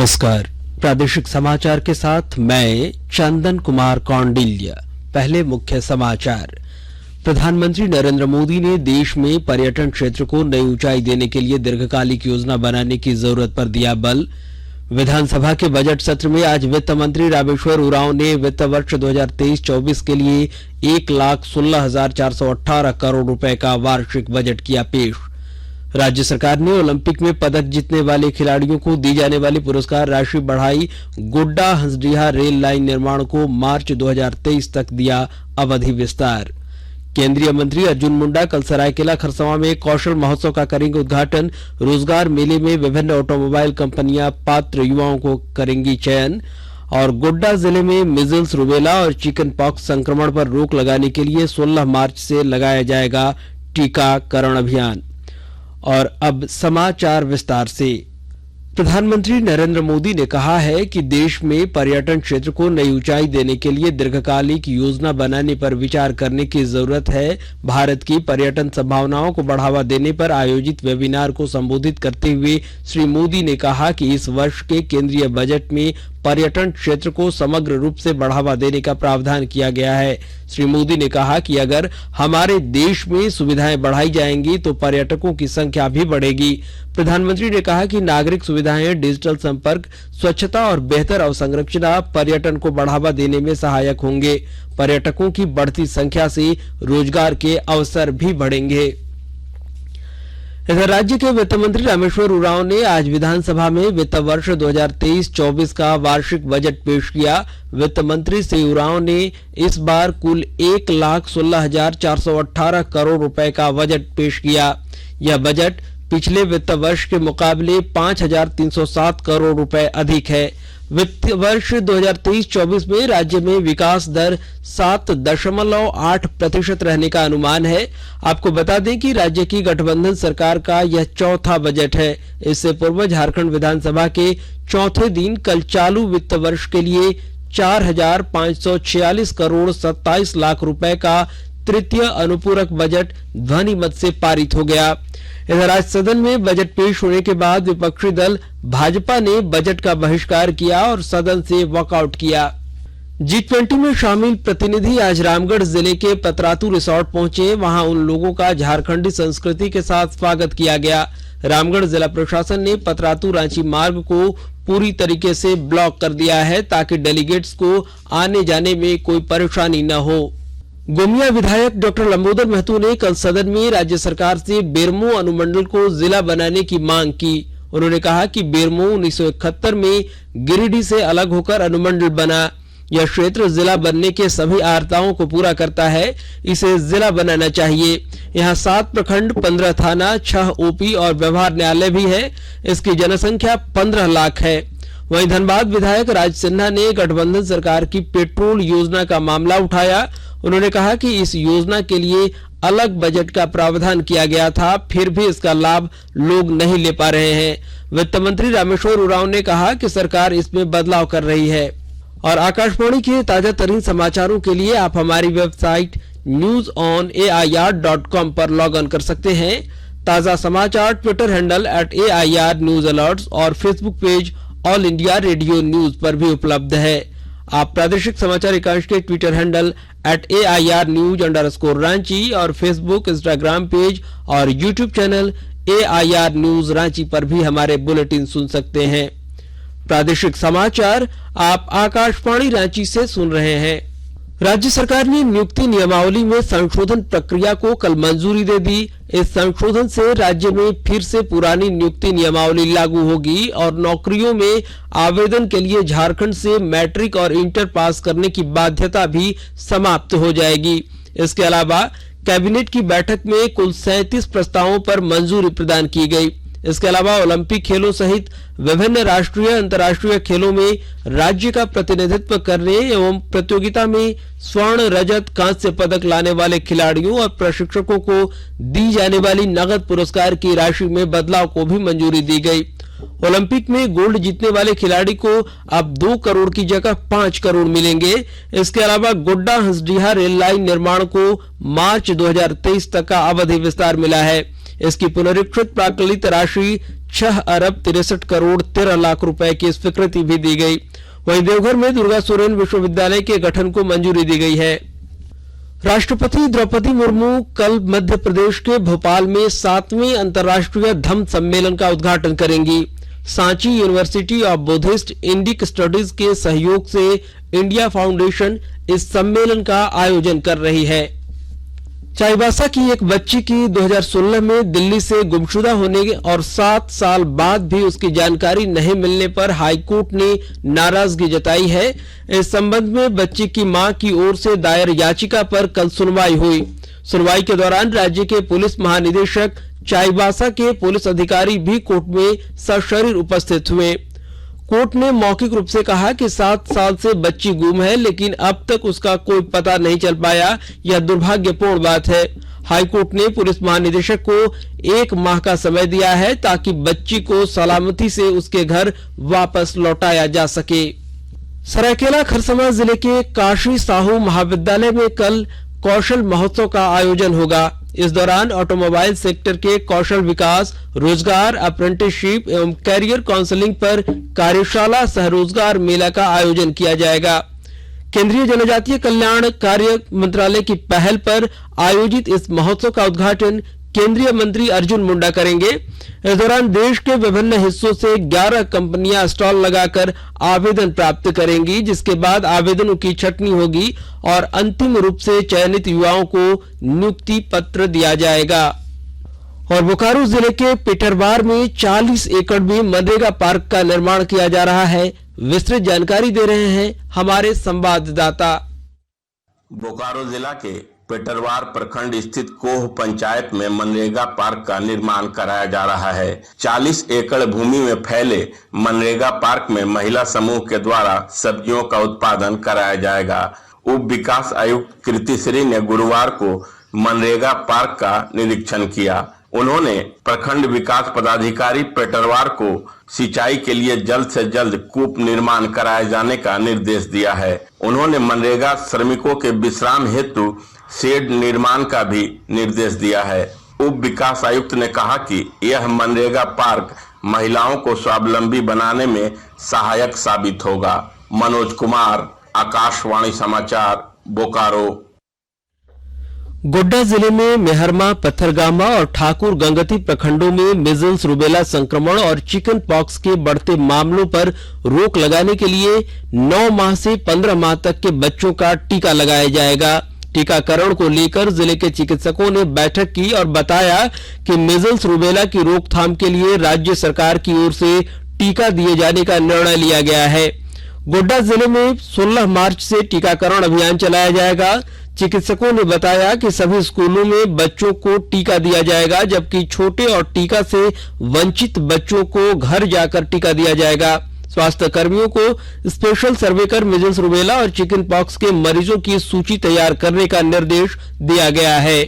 नमस्कार। प्रादेशिक समाचार के साथ मैं चंदन कुमार कौंडिल्य। पहले मुख्य समाचार। प्रधानमंत्री नरेंद्र मोदी ने देश में पर्यटन क्षेत्र को नई ऊंचाई देने के लिए दीर्घकालिक योजना बनाने की जरूरत पर दिया बल। विधानसभा के बजट सत्र में आज वित्त मंत्री रामेश्वर उरांव ने वित्त वर्ष 2023-24 के लिए 1,16,418 करोड़ रुपए का वार्षिक बजट किया पेश। राज्य सरकार ने ओलंपिक में पदक जीतने वाले खिलाड़ियों को दी जाने वाली पुरस्कार राशि बढ़ाई। गोड्डा हंसडीहा रेल लाइन निर्माण को मार्च 2023 तक दिया अवधि विस्तार। केंद्रीय मंत्री अर्जुन मुंडा कल सरायकेला खरसावां में कौशल महोत्सव का करेंगे उद्घाटन। रोजगार मेले में विभिन्न ऑटोमोबाइल कंपनियां पात्र युवाओं को करेंगी चयन। और गोड्डा जिले में मिजल्स, रूबेला और चिकन पॉक्स संक्रमण पर रोक लगाने के लिए 16 मार्च से लगाया जाएगा टीकाकरण अभियान। और अब समाचार विस्तार से। प्रधानमंत्री नरेंद्र मोदी ने कहा है कि देश में पर्यटन क्षेत्र को नई ऊंचाई देने के लिए दीर्घकालिक योजना बनाने पर विचार करने की जरूरत है। भारत की पर्यटन संभावनाओं को बढ़ावा देने पर आयोजित वेबिनार को संबोधित करते हुए श्री मोदी ने कहा कि इस वर्ष के केंद्रीय बजट में पर्यटन क्षेत्र को समग्र रूप से बढ़ावा देने का प्रावधान किया गया है। श्री मोदी ने कहा कि अगर हमारे देश में सुविधाएं बढ़ाई जाएंगी तो पर्यटकों की संख्या भी बढ़ेगी। प्रधानमंत्री ने कहा कि नागरिक सुविधाएं, डिजिटल संपर्क, स्वच्छता और बेहतर अवसंरचना पर्यटन को बढ़ावा देने में सहायक होंगे। पर्यटकों की बढ़ती संख्या से रोजगार के अवसर भी बढ़ेंगे। इधर राज्य के वित्त मंत्री रामेश्वर उरांव ने आज विधानसभा में वित्त वर्ष 2023-24 का वार्षिक बजट पेश किया। वित्त मंत्री श्री उरांव ने इस बार कुल 1,16,418 करोड़ रुपए का बजट पेश किया। यह बजट पिछले वित्त वर्ष के मुकाबले 5,307 करोड़ रुपए अधिक है। वित्त वर्ष 2023-24 में राज्य में विकास दर 7.8% रहने का अनुमान है। आपको बता दें कि राज्य की गठबंधन सरकार का यह चौथा बजट है। इससे पूर्व झारखंड विधानसभा के चौथे दिन कल चालू वित्त वर्ष के लिए 4,546 करोड़ 27 लाख रुपए का तृतीय अनुपूरक बजट ध्वनि मत से पारित हो गया। इधर आज सदन में बजट पेश होने के बाद विपक्षी दल भाजपा ने बजट का बहिष्कार किया और सदन से वॉकआउट किया। G20 में शामिल प्रतिनिधि आज रामगढ़ जिले के पतरातू रिसोर्ट पहुंचे। वहां उन लोगों का झारखंडी संस्कृति के साथ स्वागत किया गया। रामगढ़ जिला प्रशासन ने पतरातू रांची मार्ग को पूरी तरीके से ब्लॉक कर दिया है ताकि डेलीगेट्स को आने जाने में कोई परेशानी न हो। गोमिया विधायक डॉक्टर लंबोदर महतो ने कल सदन में राज्य सरकार से बेरमो अनुमंडल को जिला बनाने की मांग की। उन्होंने कहा कि बेरमो 1971 में गिरिडीह से अलग होकर अनुमंडल बना। यह क्षेत्र जिला बनने के सभी आर्ताओं को पूरा करता है। इसे जिला बनाना चाहिए। यहाँ 7 प्रखंड, 15 थाना, 6 ओपी और व्यवहार न्यायालय भी है। इसकी जनसंख्या 15 लाख है। वहीं धनबाद विधायक राज सिन्हा ने गठबंधन सरकार की पेट्रोल योजना का मामला उठाया। उन्होंने कहा कि इस योजना के लिए अलग बजट का प्रावधान किया गया था, फिर भी इसका लाभ लोग नहीं ले पा रहे हैं। वित्त मंत्री रामेश्वर उरांव ने कहा कि सरकार इसमें बदलाव कर रही है। और आकाशवाणी के ताजा तरीन समाचारों के लिए आप हमारी वेबसाइट newsonair.com पर लॉग इन कर सकते हैं। ताजा समाचार Twitter handle @AIR News Alerts और Facebook page all India radio news पर भी उपलब्ध है। आप प्रादेशिक समाचार एकांश के ट्विटर हैंडल @AIR News_रांची और फेसबुक, इंस्टाग्राम पेज और YouTube channel AIR News Ranchi पर भी हमारे बुलेटिन सुन सकते हैं। प्रादेशिक समाचार आप आकाशवाणी रांची से सुन रहे हैं। राज्य सरकार ने नियुक्ति नियमावली में संशोधन प्रक्रिया को कल मंजूरी दे दी। इस संशोधन से राज्य में फिर से पुरानी नियुक्ति नियमावली लागू होगी और नौकरियों में आवेदन के लिए झारखंड से मैट्रिक और इंटर पास करने की बाध्यता भी समाप्त हो जाएगी। इसके अलावा कैबिनेट की बैठक में कुल 37 प्रस्तावों पर मंजूरी प्रदान की गई। इसके अलावा ओलंपिक खेलों सहित विभिन्न राष्ट्रीय अंतर्राष्ट्रीय खेलों में राज्य का प्रतिनिधित्व करने एवं प्रतियोगिता में स्वर्ण, रजत, कांस्य पदक लाने वाले खिलाड़ियों और प्रशिक्षकों को दी जाने वाली नगद पुरस्कार की राशि में बदलाव को भी मंजूरी दी गई। ओलंपिक में गोल्ड जीतने वाले खिलाड़ी को अब 2 करोड़ की जगह 5 करोड़ मिलेंगे। इसके अलावा गोड्डा हंसडीहा रेल लाइन निर्माण को मार्च 2023 तक का अवधि विस्तार मिला है। इसकी पुनरीक्षित प्राक्कलित राशि 6 अरब 63 करोड़ 13 लाख रुपए की स्वीकृति भी दी गई। वहीं देवघर में दुर्गा सोरेन विश्वविद्यालय के गठन को मंजूरी दी गई है। राष्ट्रपति द्रौपदी मुर्मू कल मध्य प्रदेश के भोपाल में 7वें अंतर्राष्ट्रीय धम्म सम्मेलन का उद्घाटन करेंगी। Sanchi university of Buddhist Indic studies के सहयोग से इंडिया फाउंडेशन इस सम्मेलन का आयोजन कर रही है। चाईबासा की एक बच्ची की 2016 में दिल्ली से गुमशुदा होने और 7 साल बाद भी उसकी जानकारी नहीं मिलने पर हाईकोर्ट ने नाराजगी जताई है। इस संबंध में बच्ची की मां की ओर से दायर याचिका पर कल सुनवाई हुई। सुनवाई के दौरान राज्य के पुलिस महानिदेशक, चाईबासा के पुलिस अधिकारी भी कोर्ट में सशरीर उपस्थित हुए। कोर्ट ने मौखिक रूप से कहा कि 7 साल से बच्ची गुम है, लेकिन अब तक उसका कोई पता नहीं चल पाया। यह दुर्भाग्यपूर्ण बात है। हाईकोर्ट ने पुलिस महानिदेशक को 1 माह का समय दिया है ताकि बच्ची को सलामती से उसके घर वापस लौटाया जा सके। सरायकेला खरसावां जिले के काशी साहू महाविद्यालय में कल कौशल महोत्सव का आयोजन होगा। इस दौरान ऑटोमोबाइल सेक्टर के कौशल विकास, रोजगार, अप्रेंटिसशिप एवं कैरियर काउंसलिंग पर कार्यशाला सह रोजगार मेला का आयोजन किया जाएगा। केंद्रीय जनजातीय कल्याण कार्य मंत्रालय की पहल पर आयोजित इस महोत्सव का उद्घाटन केंद्रीय मंत्री अर्जुन मुंडा करेंगे। इस दौरान देश के विभिन्न हिस्सों से 11 कंपनियां स्टॉल लगाकर आवेदन प्राप्त करेंगी, जिसके बाद आवेदनों की छंटनी होगी और अंतिम रूप से चयनित युवाओं को नियुक्ति पत्र दिया जाएगा। और बोकारो जिले के पिटरवार में 40 एकड़ में मनरेगा पार्क का निर्माण किया जा रहा है। विस्तृत जानकारी दे रहे हैं हमारे संवाददाता। बोकारो जिला के पेटरवार प्रखंड स्थित कोह पंचायत में मनरेगा पार्क का निर्माण कराया जा रहा है। 40 एकड़ भूमि में फैले मनरेगा पार्क में महिला समूह के द्वारा सब्जियों का उत्पादन कराया जाएगा। उप विकास आयुक्त कृतिश्री ने गुरुवार को मनरेगा पार्क का निरीक्षण किया। उन्होंने प्रखंड विकास पदाधिकारी पेटरवार को सिंचाई के लिए जल्द से जल्द कूप निर्माण कराए जाने का निर्देश दिया है। उन्होंने मनरेगा श्रमिकों के विश्राम हेतु शेड निर्माण का भी निर्देश दिया है। उप विकास आयुक्त ने कहा कि यह मनरेगा पार्क महिलाओं को स्वावलंबी बनाने में सहायक साबित होगा। मनोज कुमार, आकाशवाणी समाचार, बोकारो। गोड्डा जिले में मेहरमा, पत्थरगामा और ठाकुर गंगती प्रखंडों में मीजल्स, रूबेला संक्रमण और चिकन पॉक्स के बढ़ते मामलों पर रोक लगाने के लिए 9 माह से 15 माह तक के बच्चों का टीका लगाया जाएगा। टीकाकरण को लेकर जिले के चिकित्सकों ने बैठक की और बताया कि मीजल्स, रूबेला की रोकथाम के लिए राज्य सरकार की ओर से टीका दिए जाने का निर्णय लिया गया है। गोड्डा जिले में 16 मार्च से टीकाकरण अभियान चलाया जाएगा। चिकित्सकों ने बताया कि सभी स्कूलों में बच्चों को टीका दिया जाएगा, जबकि छोटे और टीका से वंचित बच्चों को घर जाकर टीका दिया जाएगा। स्वास्थ्य कर्मियों को स्पेशल सर्वे कर मीजल्स, रूबेला और चिकन पॉक्स के मरीजों की सूची तैयार करने का निर्देश दिया गया है।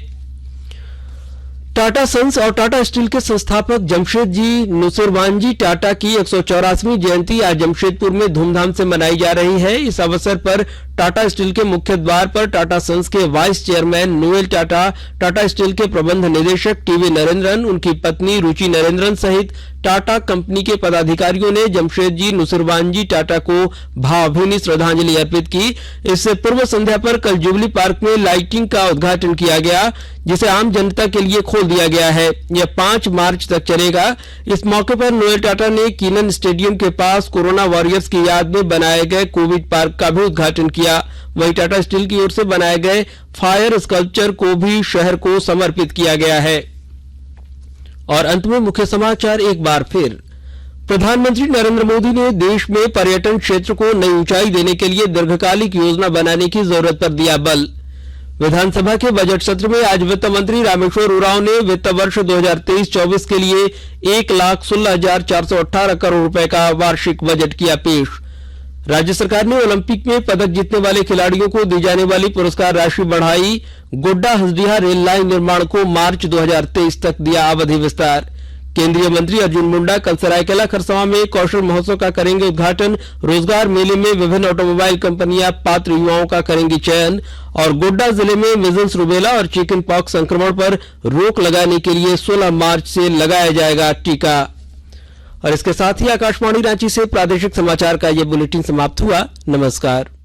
टाटा सन्स और टाटा स्टील के संस्थापक जमशेदजी नुसरवानजी टाटा की 184वीं जयंती आज जमशेदपुर में धूमधाम से मनाई जा रही है। इस अवसर पर टाटा स्टील के मुख्य द्वार पर टाटा सन्स के vice chairman Noel Tata, Tata steel के प्रबंध निदेशक टीवी नरेंद्रन, उनकी पत्नी रुचि नरेंद्रन सहित टाटा कंपनी के पदाधिकारियों ने जमशेदजी नुसरवानजी टाटा को भावभीनी श्रद्धांजलि अर्पित की। इससे पूर्व संध्या पर कल जुबली पार्क में लाइटिंग का उद्घाटन किया गया, जिसे आम जनता के लिए खोल दिया गया है। यह 5 मार्च तक चलेगा। इस मौके पर नोएल टाटा ने कीनन स्टेडियम के पास कोरोना वॉरियर्स की याद में बनाए गए कोविड पार्क का भी उद्घाटन किया। वहीं टाटा स्टील की ओर से बनाए गए फायर स्कल्पचर को भी शहर को समर्पित किया गया है। और अंत में मुख्य समाचार एक बार फिर। प्रधानमंत्री नरेंद्र मोदी ने देश में पर्यटन क्षेत्र को नई ऊंचाई देने के लिए दीर्घकालिक योजना बनाने की जरूरत पर दिया बल। विधानसभा के बजट सत्र में आज वित्त मंत्री रामेश्वर उरांव ने वित्त वर्ष 2023-24 के लिए 1,16,418 करोड़ रुपए का वार्षिक बजट किया पेश। राज्य सरकार ने ओलंपिक में पदक जीतने वाले खिलाड़ियों को दी जाने वाली पुरस्कार राशि बढ़ाई। गोड्डा हंसडीहा रेल लाइन निर्माण को मार्च 2023 तक दिया अवधि विस्तार। केंद्रीय मंत्री अर्जुन मुंडा कल सरायकेला खरसावां में कौशल महोत्सव का करेंगे उद्घाटन। रोजगार मेले में विभिन्न ऑटोमोबाइल कंपनियां पात्र युवाओं का करेंगी चयन। और गोड्डा जिले में मीजल्स, रूबेला और चिकन पॉक्स संक्रमण पर रोक लगाने के लिए 16 मार्च से लगाया जाएगा टीका। और इसके साथ ही आकाशवाणी रांची से प्रादेशिक समाचार का ये बुलेटिन समाप्त हुआ। नमस्कार।